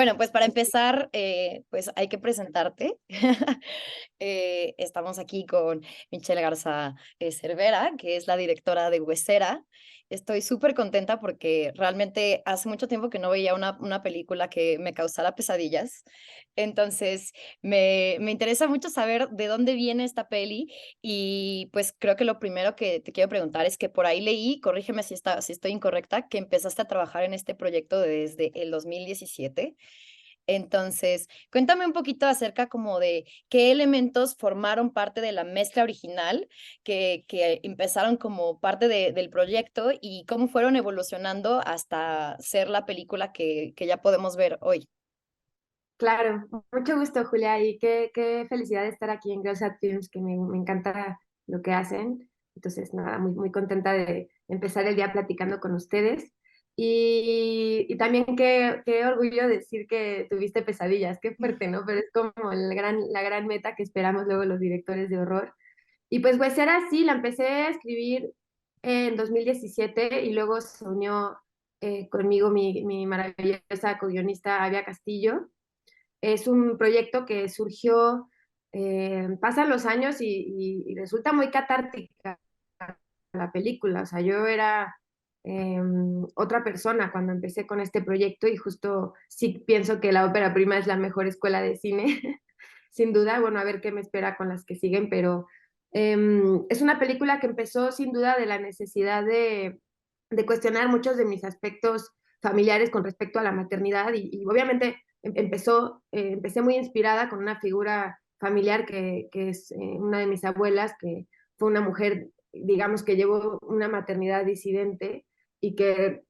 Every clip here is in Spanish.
Bueno, pues para empezar, pues hay que presentarte. Estamos aquí con Michelle Garza Cervera, que es la directora de Huesera. Estoy súper contenta porque realmente hace mucho tiempo que no veía una película que me causara pesadillas. Entonces, me interesa mucho saber de dónde viene esta peli y pues creo que lo primero que te quiero preguntar es que por ahí leí, corrígeme si estoy incorrecta, que empezaste a trabajar en este proyecto desde el 2017. Entonces, cuéntame un poquito acerca como de qué elementos formaron parte de la mezcla original, que empezaron como parte del proyecto y cómo fueron evolucionando hasta ser la película que ya podemos ver hoy. Claro, mucho gusto, Julia, y qué felicidad de estar aquí en Girls at Films, que me encanta lo que hacen. Entonces, nada, muy contenta de empezar el día platicando con ustedes. Y también qué orgullo decir que tuviste pesadillas, qué fuerte, ¿no? Pero es como la gran meta que esperamos luego los directores de horror. Y pues era así, la empecé a escribir en 2017 y luego se unió conmigo mi maravillosa co-guionista Avia Castillo. Es un proyecto que surgió, pasan los años y resulta muy catártica la película. O sea, yo era otra persona cuando empecé con este proyecto y justo sí pienso que la ópera prima es la mejor escuela de cine, sin duda. Bueno, a ver qué me espera con las que siguen, pero es una película que empezó sin duda de la necesidad de cuestionar muchos de mis aspectos familiares con respecto a la maternidad y obviamente empecé muy inspirada con una figura familiar que es una de mis abuelas, que fue una mujer, digamos, que llevó una maternidad disidente de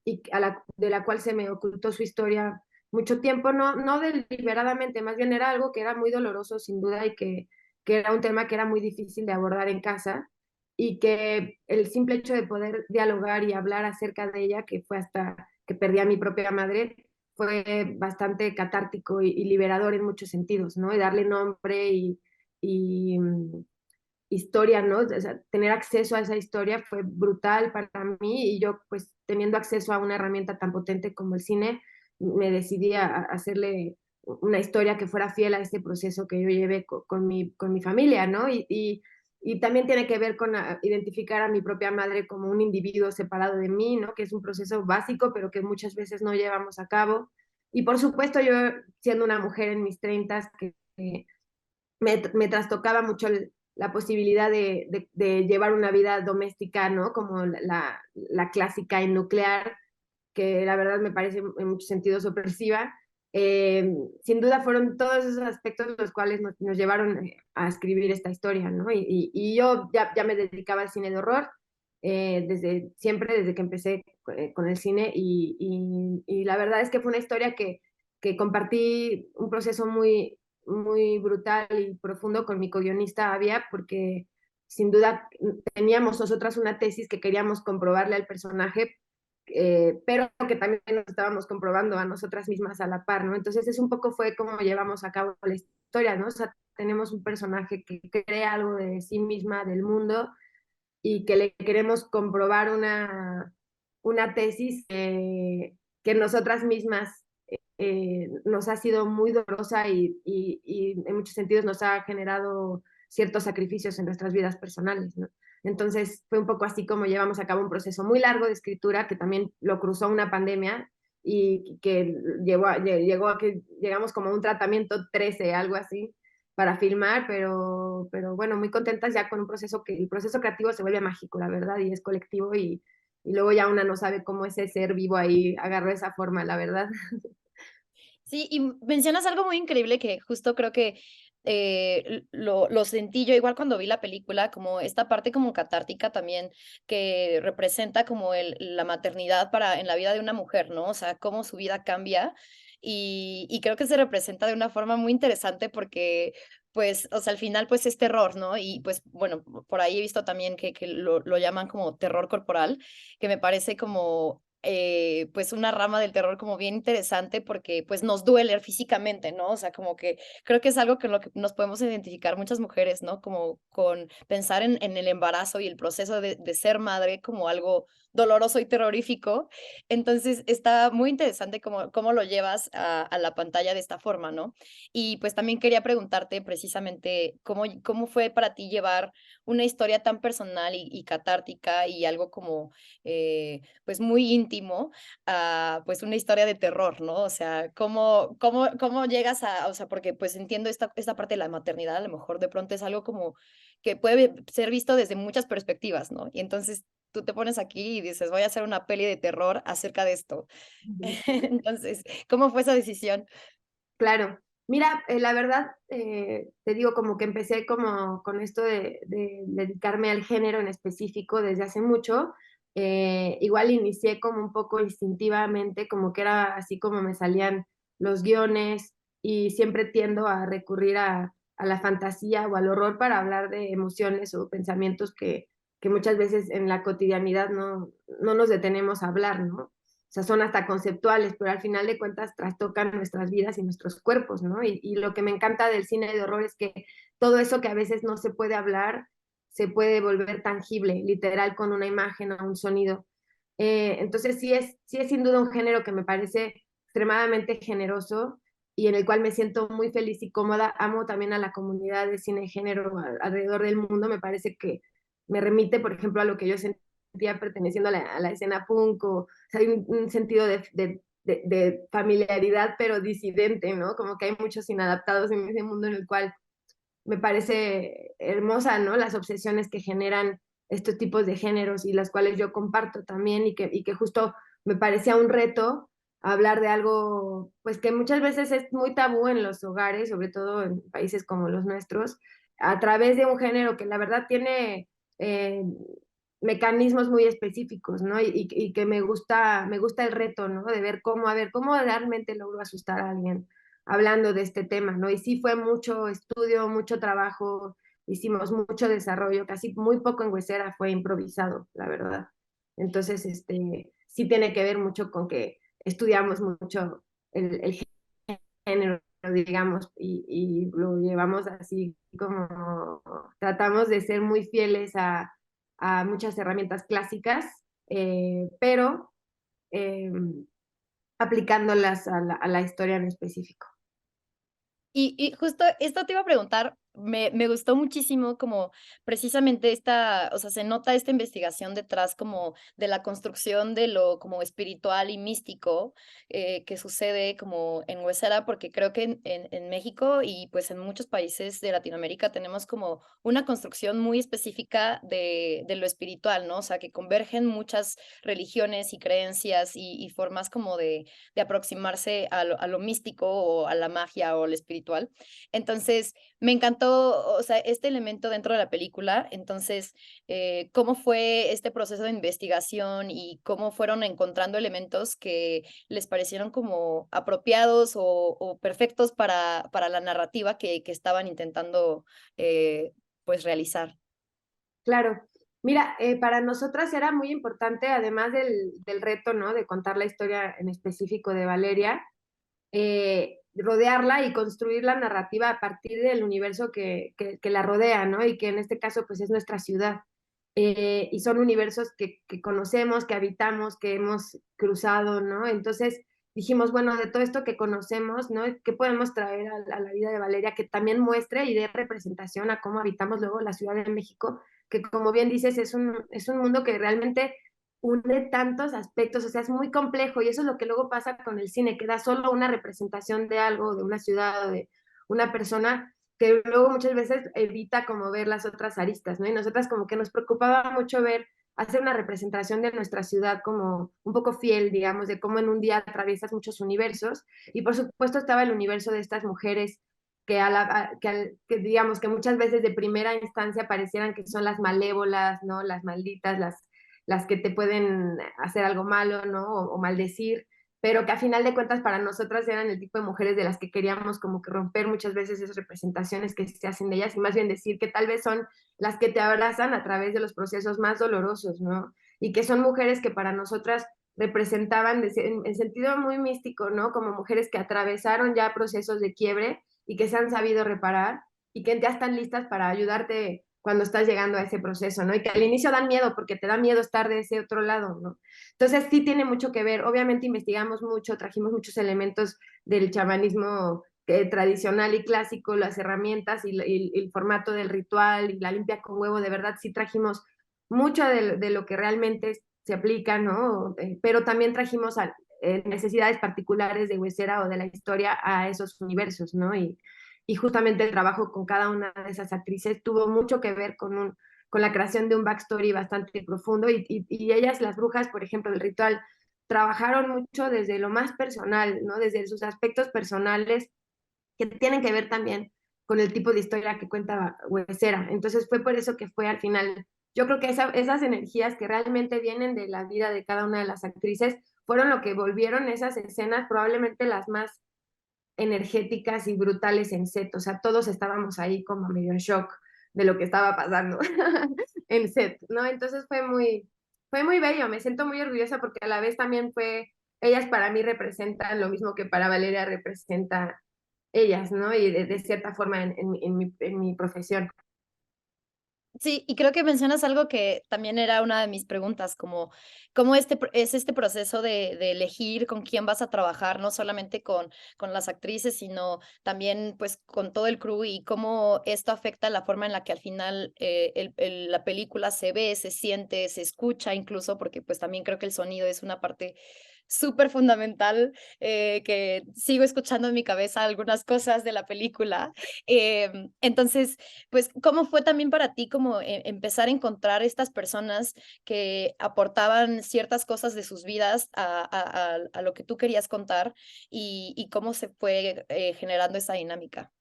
la cual se me ocultó su historia mucho tiempo, no deliberadamente, más bien era algo que era muy doloroso sin duda que era un tema que era muy difícil de abordar en casa y que el simple hecho de poder dialogar y hablar acerca de ella, que fue hasta que perdí a mi propia madre, fue bastante catártico y liberador en muchos sentidos, ¿no? Y darle nombre y historia, ¿no? O sea, tener acceso a esa historia fue brutal para mí y yo pues teniendo acceso a una herramienta tan potente como el cine, me decidí a hacerle una historia que fuera fiel a ese proceso que yo llevé con mi familia, ¿no? Y también tiene que ver con identificar a mi propia madre como un individuo separado de mí, ¿no? Que es un proceso básico, pero que muchas veces no llevamos a cabo. Y por supuesto, yo siendo una mujer en mis treintas que me trastocaba mucho la posibilidad de llevar una vida doméstica, ¿no? Como la clásica y nuclear, que la verdad me parece en muchos sentidos opresiva. Sin duda fueron todos esos aspectos los cuales nos llevaron a escribir esta historia, ¿no? Y yo ya me dedicaba al cine de horror siempre, desde que empecé con el cine y la verdad es que fue una historia que compartí un proceso muy brutal y profundo con mi co-guionista Avia, porque sin duda teníamos nosotras una tesis que queríamos comprobarle al personaje, pero que también nos estábamos comprobando a nosotras mismas a la par, ¿no? Entonces es un poco fue como llevamos a cabo la historia, ¿no? O sea, tenemos un personaje que cree algo de sí misma, del mundo, y que le queremos comprobar una tesis que nosotras mismas nos ha sido muy dolorosa y en muchos sentidos nos ha generado ciertos sacrificios en nuestras vidas personales, ¿no? Entonces fue un poco así como llevamos a cabo un proceso muy largo de escritura que también lo cruzó una pandemia y que llegó a que llegamos como a un tratamiento 13, algo así, para filmar, pero bueno, muy contentas ya con un proceso que el proceso creativo se vuelve mágico, la verdad, y es colectivo y luego ya una no sabe cómo ese ser vivo ahí agarró esa forma, la verdad. Sí, y mencionas algo muy increíble que justo creo que lo sentí yo igual cuando vi la película, como esta parte como catártica también que representa como la maternidad en la vida de una mujer, ¿no? O sea, cómo su vida cambia y creo que se representa de una forma muy interesante porque pues, o sea, al final pues es terror, ¿no? Y pues bueno, por ahí he visto también que lo llaman como terror corporal, que me parece como pues una rama del terror como bien interesante porque pues nos duele físicamente, ¿no? O sea, como que creo que es algo con lo que nos podemos identificar muchas mujeres, ¿no? Como con pensar en el embarazo y el proceso de ser madre como algo doloroso y terrorífico. Entonces está muy interesante cómo lo llevas a la pantalla de esta forma, ¿no? Y pues también quería preguntarte precisamente cómo fue para ti llevar una historia tan personal y catártica y algo como pues muy íntimo a pues una historia de terror, ¿no? O sea, cómo llegas o sea, porque pues entiendo esta parte de la maternidad, a lo mejor de pronto es algo como que puede ser visto desde muchas perspectivas, ¿no? Y entonces tú te pones aquí y dices, voy a hacer una peli de terror acerca de esto. Ujú. Entonces, ¿cómo fue esa decisión? Claro. Mira, la verdad, te digo, como que empecé como con esto de dedicarme al género en específico desde hace mucho. Igual inicié como un poco instintivamente, como que era así como me salían los guiones y siempre tiendo a recurrir a la fantasía o al horror para hablar de emociones o pensamientos que muchas veces en la cotidianidad no nos detenemos a hablar, ¿no? O sea, son hasta conceptuales, pero al final de cuentas trastocan nuestras vidas y nuestros cuerpos, ¿no? Y lo que me encanta del cine de horror es que todo eso que a veces no se puede hablar, se puede volver tangible, literal, con una imagen o un sonido. Entonces sí es sin duda un género que me parece extremadamente generoso y en el cual me siento muy feliz y cómoda. Amo también a la comunidad de cine de género alrededor del mundo. Me parece que me remite, por ejemplo, a lo que yo sentía perteneciendo a la escena punk o sea, hay un sentido de familiaridad, pero disidente, ¿no? Como que hay muchos inadaptados en ese mundo en el cual me parece hermosa, ¿no? Las obsesiones que generan estos tipos de géneros y las cuales yo comparto también y que justo me parecía un reto hablar de algo, pues que muchas veces es muy tabú en los hogares, sobre todo en países como los nuestros, a través de un género que la verdad tiene eh, mecanismos muy específicos, ¿no? Y que me gusta el reto, ¿no? De ver cómo, a ver, cómo realmente logro asustar a alguien hablando de este tema, ¿no? Y sí fue mucho estudio, mucho trabajo, hicimos mucho desarrollo, casi muy poco en Huesera fue improvisado, la verdad. Entonces, sí tiene que ver mucho con que estudiamos mucho el género, digamos, y lo llevamos así como tratamos de ser muy fieles a muchas herramientas clásicas, pero eh, aplicándolas a la historia en específico. Y justo esto te iba a preguntar, me gustó muchísimo como precisamente o sea, se nota esta investigación detrás como de la construcción de lo como espiritual y místico, que sucede como en Huesera, porque creo que en México y, pues, en muchos países de Latinoamérica tenemos como una construcción muy específica de lo espiritual, ¿no? O sea, que convergen muchas religiones y creencias y formas como de aproximarse a lo místico o a la magia o lo espiritual. Entonces, me encantó, o sea, este elemento dentro de la película. Entonces, ¿cómo fue este proceso de investigación y cómo fueron encontrando elementos que les parecieron como apropiados o perfectos para la narrativa que estaban intentando, pues, realizar? Claro. Mira, para nosotras era muy importante, además del reto, ¿no? De contar la historia en específico de Valeria, rodearla y construir la narrativa a partir del universo que la rodea, ¿no? Y que en este caso, pues es nuestra ciudad. Y son universos que conocemos, que habitamos, que hemos cruzado, ¿no? Entonces dijimos, bueno, de todo esto que conocemos, ¿no? ¿Qué podemos traer a la vida de Valeria que también muestre y dé representación a cómo habitamos luego la Ciudad de México? Que como bien dices, es un mundo que realmente une tantos aspectos, o sea, es muy complejo y eso es lo que luego pasa con el cine, que da solo una representación de algo, de una ciudad o de una persona, que luego muchas veces evita como ver las otras aristas, ¿no? Y nosotras como que nos preocupaba mucho ver, hacer una representación de nuestra ciudad como un poco fiel, digamos, de cómo en un día atraviesas muchos universos y por supuesto estaba el universo de estas mujeres que digamos que muchas veces de primera instancia parecieran que son las malévolas, ¿no? Las malditas, las que te pueden hacer algo malo, ¿no? O maldecir, pero que a final de cuentas para nosotras eran el tipo de mujeres de las que queríamos como que romper muchas veces esas representaciones que se hacen de ellas y más bien decir que tal vez son las que te abrazan a través de los procesos más dolorosos, ¿no? Y que son mujeres que para nosotras representaban en sentido muy místico, ¿no? Como mujeres que atravesaron ya procesos de quiebre y que se han sabido reparar y que ya están listas para ayudarte cuando estás llegando a ese proceso, ¿no? Y que al inicio dan miedo porque te da miedo estar de ese otro lado, ¿no? Entonces sí tiene mucho que ver. Obviamente investigamos mucho, trajimos muchos elementos del chamanismo tradicional y clásico, las herramientas y el formato del ritual y la limpia con huevo, de verdad sí trajimos mucho de lo que realmente se aplica, ¿no? Pero también trajimos necesidades particulares de Huesera o de la historia a esos universos, ¿no? Y justamente el trabajo con cada una de esas actrices tuvo mucho que ver con la creación de un backstory bastante profundo y ellas, las brujas, por ejemplo, del ritual, trabajaron mucho desde lo más personal, ¿no? Desde sus aspectos personales que tienen que ver también con el tipo de historia que cuenta Huesera. Entonces fue por eso que fue al final, yo creo que esas energías que realmente vienen de la vida de cada una de las actrices fueron lo que volvieron esas escenas probablemente las más energéticas y brutales en set. O sea, todos estábamos ahí como medio en shock de lo que estaba pasando en set, ¿no? Entonces fue muy bello, me siento muy orgullosa porque a la vez también ellas para mí representan lo mismo que para Valeria representa ellas, ¿no? Y de cierta forma en mi profesión. Sí, y creo que mencionas algo que también era una de mis preguntas, como cómo es este proceso de elegir con quién vas a trabajar, no solamente con las actrices, sino también, pues, con todo el crew, y cómo esto afecta la forma en la que al final, la película se ve, se siente, se escucha incluso, porque, pues, también creo que el sonido es una parte súper fundamental, que sigo escuchando en mi cabeza algunas cosas de la película. Entonces, pues, ¿cómo fue también para ti como empezar a encontrar estas personas que aportaban ciertas cosas de sus vidas a lo que tú querías contar y cómo se fue generando esa dinámica?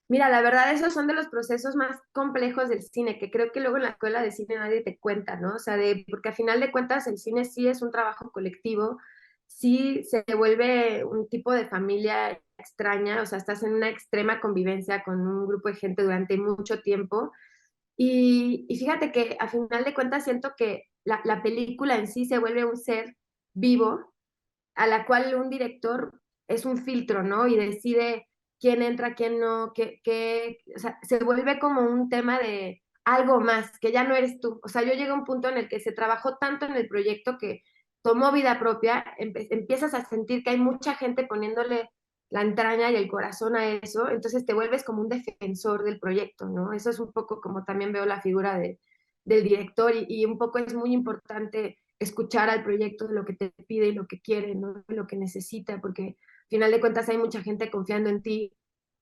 Mira, la verdad, esos son de los procesos más complejos del cine, que creo que luego en la escuela de cine nadie te cuenta, ¿no? O sea, porque a final de cuentas el cine sí es un trabajo colectivo, sí se vuelve un tipo de familia extraña, o sea, estás en una extrema convivencia con un grupo de gente durante mucho tiempo. Y fíjate que a final de cuentas siento que la película en sí se vuelve un ser vivo a la cual un director es un filtro, ¿no? Y decide quién entra, quién no, o sea, se vuelve como un tema de algo más, que ya no eres tú. O sea, yo llegué a un punto en el que se trabajó tanto en el proyecto que tomó vida propia, empiezas a sentir que hay mucha gente poniéndole la entraña y el corazón a eso, entonces te vuelves como un defensor del proyecto, ¿no? Eso es un poco como también veo la figura del director y un poco es muy importante escuchar al proyecto de lo que te pide y lo que quiere, ¿no? Lo que necesita, porque al final de cuentas hay mucha gente confiando en ti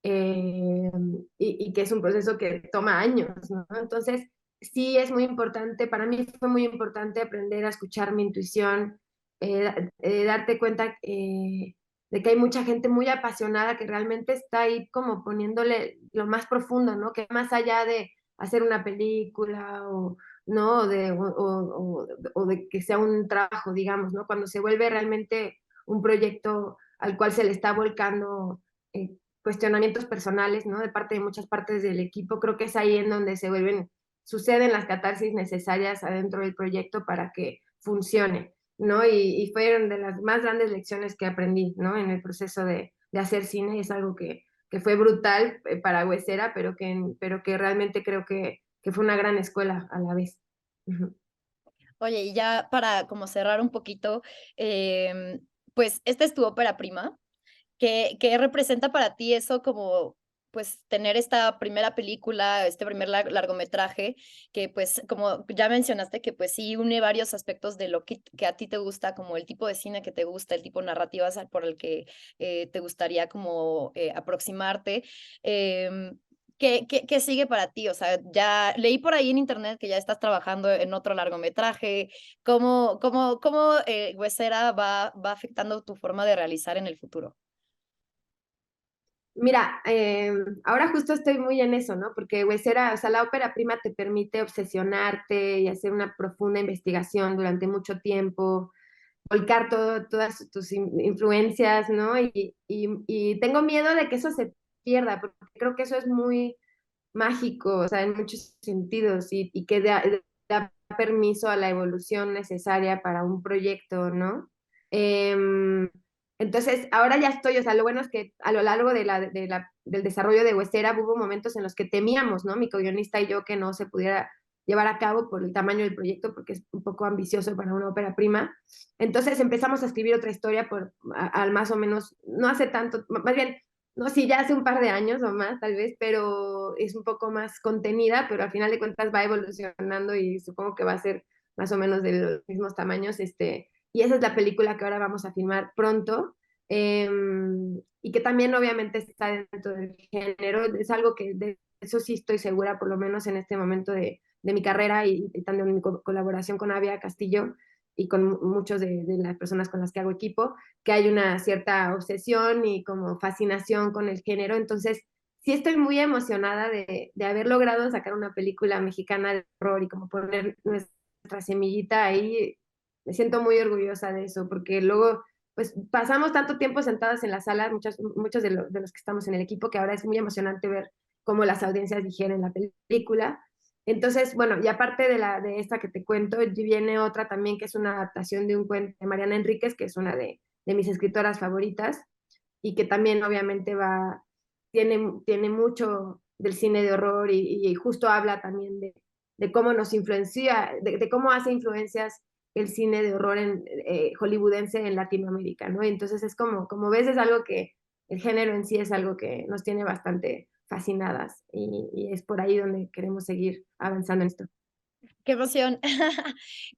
eh, y que es un proceso que toma años, ¿no? Entonces, sí es muy importante, para mí fue muy importante aprender a escuchar mi intuición, darte cuenta de que hay mucha gente muy apasionada que realmente está ahí como poniéndole lo más profundo, ¿no? Que más allá de hacer una película o ¿no? O de que sea un trabajo, digamos, ¿no? Cuando se vuelve realmente un proyecto al cual se le está volcando eh, cuestionamientos personales, ¿no? De parte de muchas partes del equipo, creo que es ahí en donde suceden las catarsis necesarias adentro del proyecto para que funcione, ¿no? Y fueron de las más grandes lecciones que aprendí, ¿no? En el proceso de hacer cine, es algo que fue brutal para Huesera, pero que realmente creo que fue una gran escuela a la vez. Ujú. Oye, y ya para como cerrar un poquito, pues, esta es tu ópera prima. ¿Qué representa para ti eso como, pues, tener esta primera película, este primer largometraje que, pues, como ya mencionaste que, pues, sí une varios aspectos de lo que a ti te gusta, como el tipo de cine que te gusta, el tipo de narrativas por el que, te gustaría como, aproximarte? ¿Qué sigue para ti? O sea, ya leí por ahí en internet que ya estás trabajando en otro largometraje. ¿Cómo, Huesera va afectando tu forma de realizar en el futuro? Mira, ahora justo estoy muy en eso, ¿no? Porque Huesera, o sea, la ópera prima te permite obsesionarte y hacer una profunda investigación durante mucho tiempo, volcar todas tus influencias, ¿no? Y tengo miedo de que eso se pierda, porque creo que eso es muy mágico, o sea, en muchos sentidos, y que da permiso a la evolución necesaria para un proyecto, ¿no? Entonces, ahora ya estoy, o sea, lo bueno es que a lo largo del desarrollo de Huesera hubo momentos en los que temíamos, ¿no? Mi co-guionista y yo, que no se pudiera llevar a cabo por el tamaño del proyecto, porque es un poco ambicioso para una ópera prima. Entonces empezamos a escribir otra historia al más o menos, no hace tanto, más bien, no, sí, ya hace un par de años o más tal vez, pero es un poco más contenida, pero al final de cuentas va evolucionando y supongo que va a ser más o menos de los mismos tamaños, y esa es la película que ahora vamos a filmar pronto, y que también obviamente está dentro del género, es algo que de eso sí estoy segura, por lo menos en este momento de mi carrera y también mi colaboración con Avia Castillo y con muchos de las personas con las que hago equipo, que hay una cierta obsesión y como fascinación con el género, entonces sí estoy muy emocionada de haber logrado sacar una película mexicana de horror y como poner nuestra semillita ahí. Me siento muy orgullosa de eso, porque luego pues pasamos tanto tiempo sentadas en la sala, muchos de los que estamos en el equipo, que ahora es muy emocionante ver cómo las audiencias digieren la película. Entonces, bueno, y aparte de esta que te cuento, viene otra también que es una adaptación de un cuento de Mariana Enríquez, que es una de mis escritoras favoritas, y que también obviamente tiene mucho del cine de horror y justo habla también de cómo nos influencia, de cómo hace influencias el cine de horror hollywoodense en Latinoamérica, ¿no? Entonces es como ves, es algo que el género en sí es algo que nos tiene bastante fascinadas y es por ahí donde queremos seguir avanzando en esto. Qué emoción.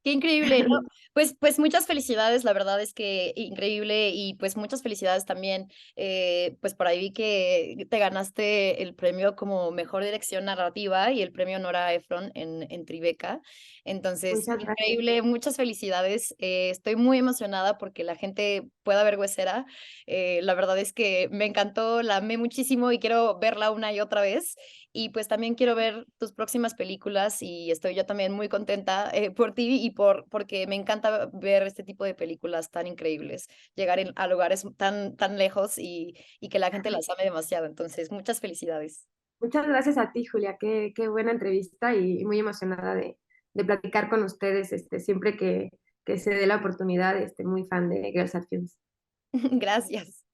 Qué increíble, ¿no? Pues muchas felicidades, la verdad es que increíble y pues muchas felicidades también. Pues por ahí vi que te ganaste el premio como mejor dirección narrativa y el premio Nora Ephron en Tribeca. Entonces, Muchas gracias. increíble, muchas felicidades. Estoy muy emocionada porque la gente pueda ver Huesera. La verdad es que me encantó, la amé muchísimo y quiero verla una y otra vez. Y pues también quiero ver tus próximas películas y estoy yo también muy contenta por ti y porque me encanta ver este tipo de películas tan increíbles, llegar a lugares tan lejos y que la gente las ame demasiado. Entonces, muchas felicidades. Muchas gracias a ti, Julia. Qué buena entrevista y muy emocionada de platicar con ustedes, siempre que se dé la oportunidad, muy fan de Girls at Films. Gracias.